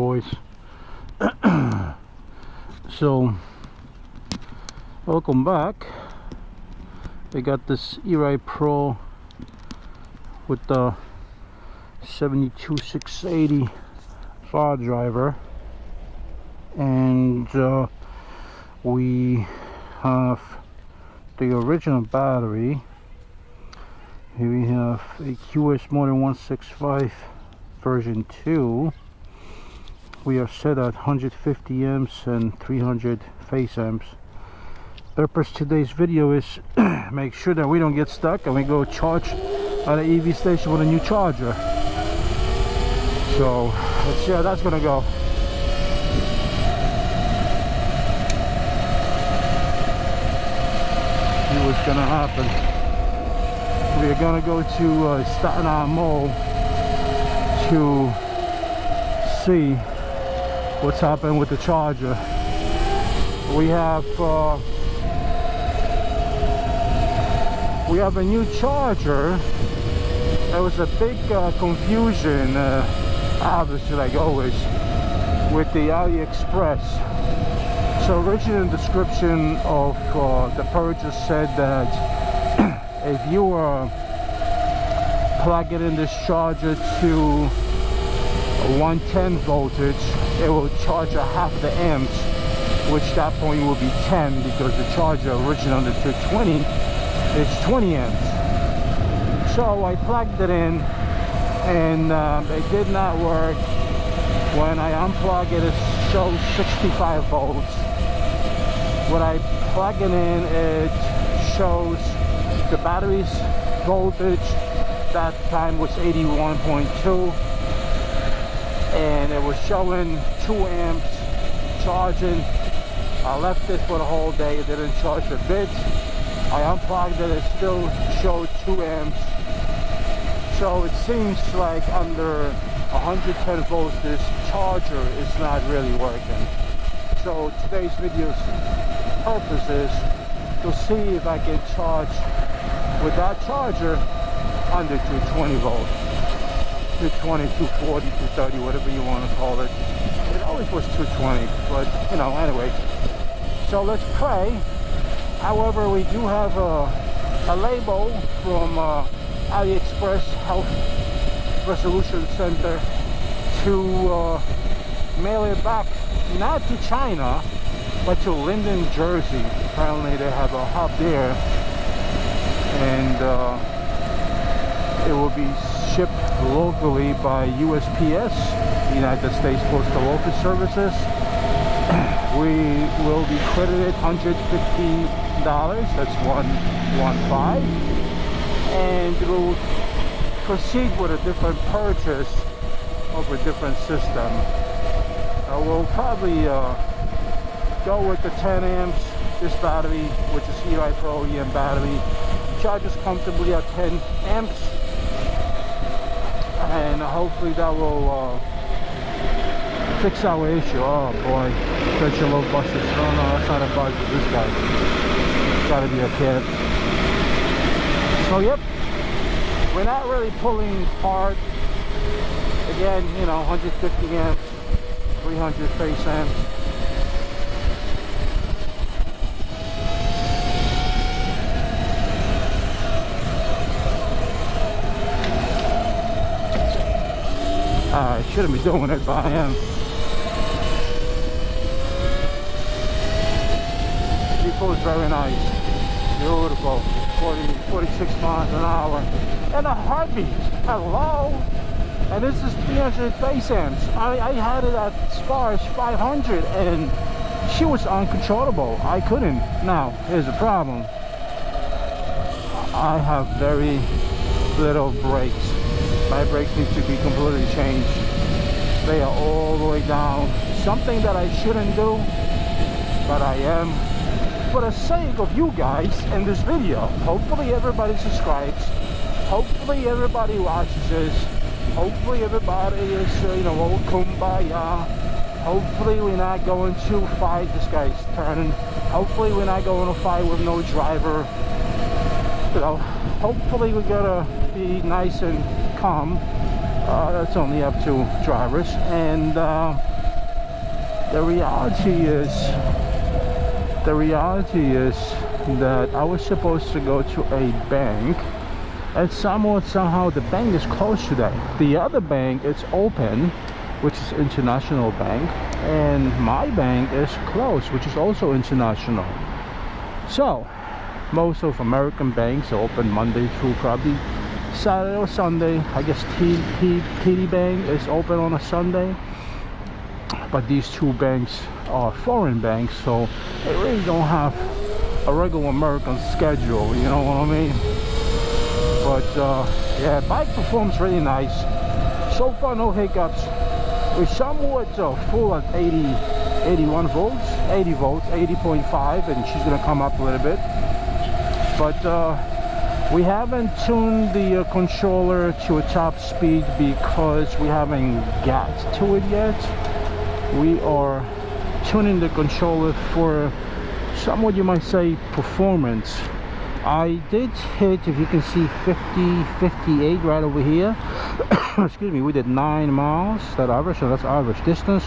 boys. So welcome back. I got this E-Ride Pro with the 72680 fardriver, and we have the original battery. Here we have a QS more than 165 version 2. We are set at 150 amps and 300 phase amps. Purpose of today's video is make sure that we don't get stuck and we go charge at an EV station with a new charger. So let's see how that's gonna go. See what's gonna happen. We are gonna go to Staten Island Mall to see what's happening with the charger. We have a new charger. There was a big confusion, obviously, like always, with the AliExpress. So original description of the purchase said that if you plug it in this charger to 110 voltage, it will charge a half the amps, which that point will be 10, because the charger original the 220 is 20 amps. So I plugged it in, and it did not work. When I unplug it, it shows 65 volts. When I plug it in, it shows the battery's voltage. That time was 81.2, and it was showing 2 amps charging. I left it for the whole day. It didn't charge a bit. I unplugged it, it still showed 2 amps. So it seems like under 110 volts this charger is not really working. So today's video's purpose is to see if I can charge with that charger under 220 volts. 220, 240, 230, whatever you want to call it. It always was 220, but you know, anyway. So let's pray. However, we do have a label from AliExpress Health Resolution Center to mail it back, not to China, but to Linden, Jersey. Apparently they have a hub there, and it will be shipped locally by USPS, United States Postal Office Services. We will be credited $150, that's 115, and we'll proceed with a different purchase of a different system. We'll probably go with the 10 amps, this battery, which is E-Ride Pro EM battery, charges comfortably at 10 amps, and hopefully that will fix our issue. Oh boy, such a low buses. Oh no, that's not a bus, this guy. It's gotta be a cab. So yep, we're not really pulling hard. Again, you know, 150 amps, 300 phase amps. I shouldn't be doing it, but I am. People is very nice, beautiful, 46 miles an hour, and a heartbeat. Hello, and this is 300 phase amps. I had it as far as 500, and she was uncontrollable. I couldn't. Now here's the problem. I have very little brakes. My brakes need to be completely changed. They are all the way down. Something that I shouldn't do, but I am. For the sake of you guys in this video, hopefully everybody subscribes. Hopefully everybody watches this. Hopefully everybody is, you know, all kumbaya. Hopefully we're not going to fight. This guy's turning. Hopefully we're not going to fight with no driver. You know, hopefully we're gonna be nice and calm. That's only up to drivers, and the reality is that I was supposed to go to a bank, and somehow the bank is closed today. The other bank is open, which is international bank, and my bank is closed, which is also international. So most of American banks are open Monday through probably Saturday or Sunday. I guess TD Bank is open on a Sunday, but these two banks are foreign banks, so they really don't have a regular American schedule, you know what I mean? But yeah, bike performs really nice so far, no hiccups. We're somewhat full at 81 volts, 80 volts, 80.5, and she's gonna come up a little bit. But we haven't tuned the controller to a top speed because we haven't got to it yet. We are tuning the controller for somewhat, you might say, performance. I did hit, if you can see, 58 right over here. Excuse me. We did 9 miles. That average? So that's average distance.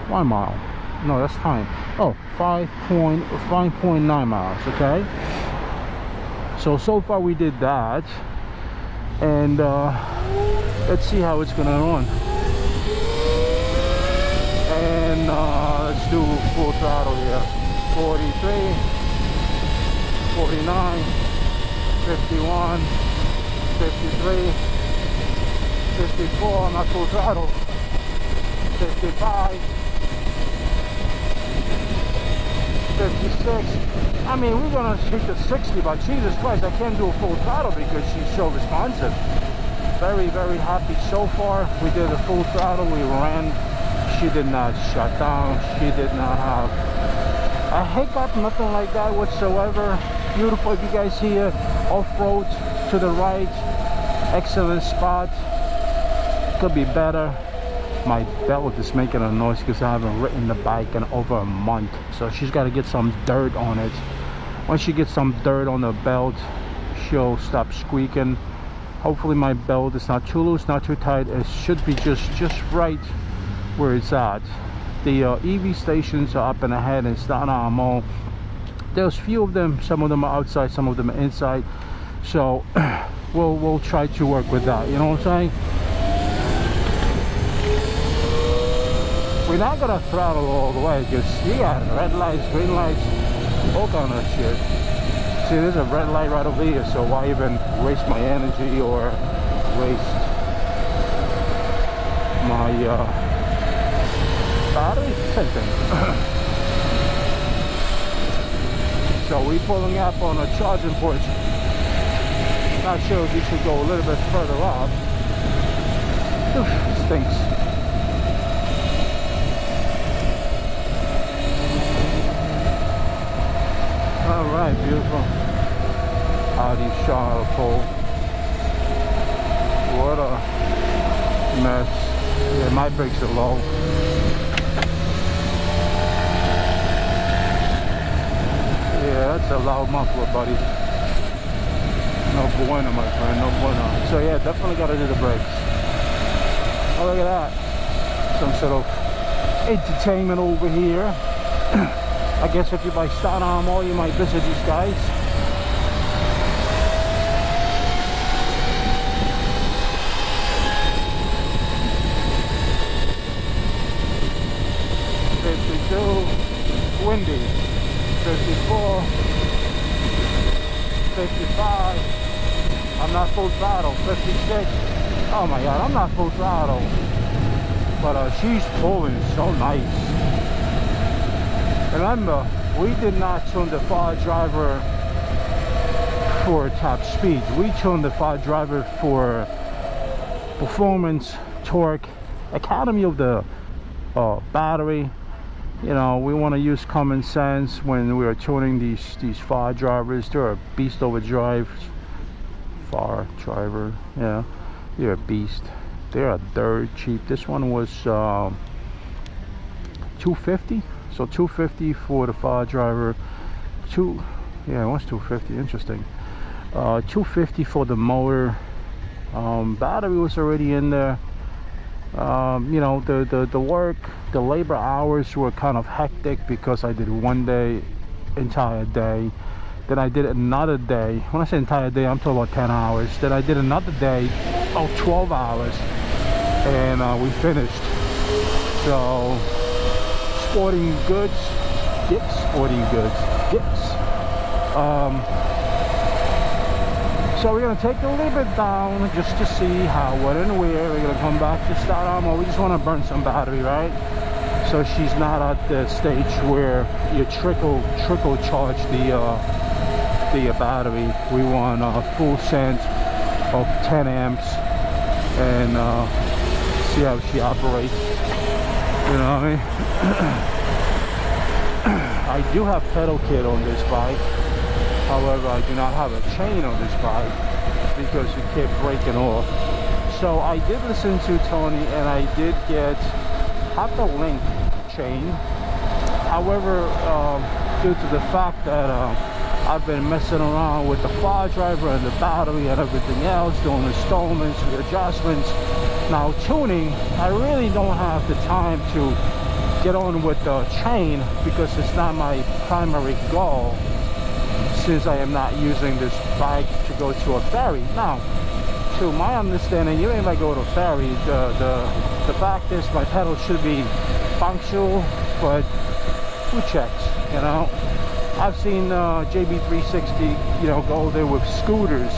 1 mile. No, that's time. Oh, 5.9 miles. Okay. So far we did that, and let's see how it's gonna run. And let's do full throttle here. 43, 49, 51, 53, 54, not full throttle, 55, 56. I mean, we're gonna hit the 60, but Jesus Christ, I can't do a full throttle because she's so responsive. Very, very happy so far. We did a full throttle, we ran. She did not shut down. She did not have a hiccup, nothing like that whatsoever. Beautiful. If you guys see it, off-road to the right, excellent spot. Could be better. My belt is making a noise because I haven't ridden the bike in over a month, so she's got to get some dirt on it. Once she gets some dirt on the belt, she'll stop squeaking. Hopefully my belt is not too loose, not too tight. It should be just right where it's at. The EV stations are up and ahead in Staten Mall. There's few of them. Some of them are outside, some of them are inside. So we'll try to work with that. You know what I'm saying? We're not gonna throttle all the way because you got red lights, green lights, all kind of shit. See, there's a red light right over here, so why even waste my energy or waste my battery? Same thing. So we're pulling up on a charging port. Not sure if you should go a little bit further up. Oof, it stinks. Alright, beautiful. Audi Charlotte pole. What a mess. Yeah, my brakes are low. Yeah, that's a loud muffler, buddy. No bueno, my friend, no bueno. So yeah, definitely gotta do the brakes. Oh, look at that. Some sort of entertainment over here. I guess if you buy Staten Mall, you might visit these guys. Windy. 54. 55. I'm not full throttle. 56. Oh my god, I'm not full throttle. But she's pulling so nice. Remember, we did not tune the fardriver for top speed. We tuned the fardriver for performance, torque, economy of the battery. You know, we want to use common sense when we are tuning these fardrivers. They're a beast of a drive. Fardriver, yeah, they're a beast. They're a dirt cheap. This one was $250. So $250 for the fardriver. Yeah, it was $250. Interesting. $250 for the motor. Battery was already in there. You know, the work, the labor hours were kind of hectic because I did one day, entire day. Then I did another day. When I say entire day, I'm talking about 10 hours. Then I did another day, about 12 hours, and we finished. So, sporting goods, yes, sporting goods, yes. So we're gonna take the limit down just to see how, what, and where. We're gonna come back to start armor. We just want to burn some battery, right? So she's not at the stage where you trickle charge the battery. We want a full send of 10 amps and see how she operates. You know what I mean? I do have pedal kit on this bike. However, I do not have a chain on this bike because it kept breaking off. So I did listen to Tony and I did have the link chain. However, due to the fact that I've been messing around with the fardriver and the battery and everything else, doing installments, adjustments, now tuning, I really don't have the time to get on with the chain because it's not my primary goal, since I am not using this bike to go to a ferry. Now, to my understanding, even if I go to a ferry, the fact is my pedal should be functional, but who checks, you know? I've seen JB360, you know, go there with scooters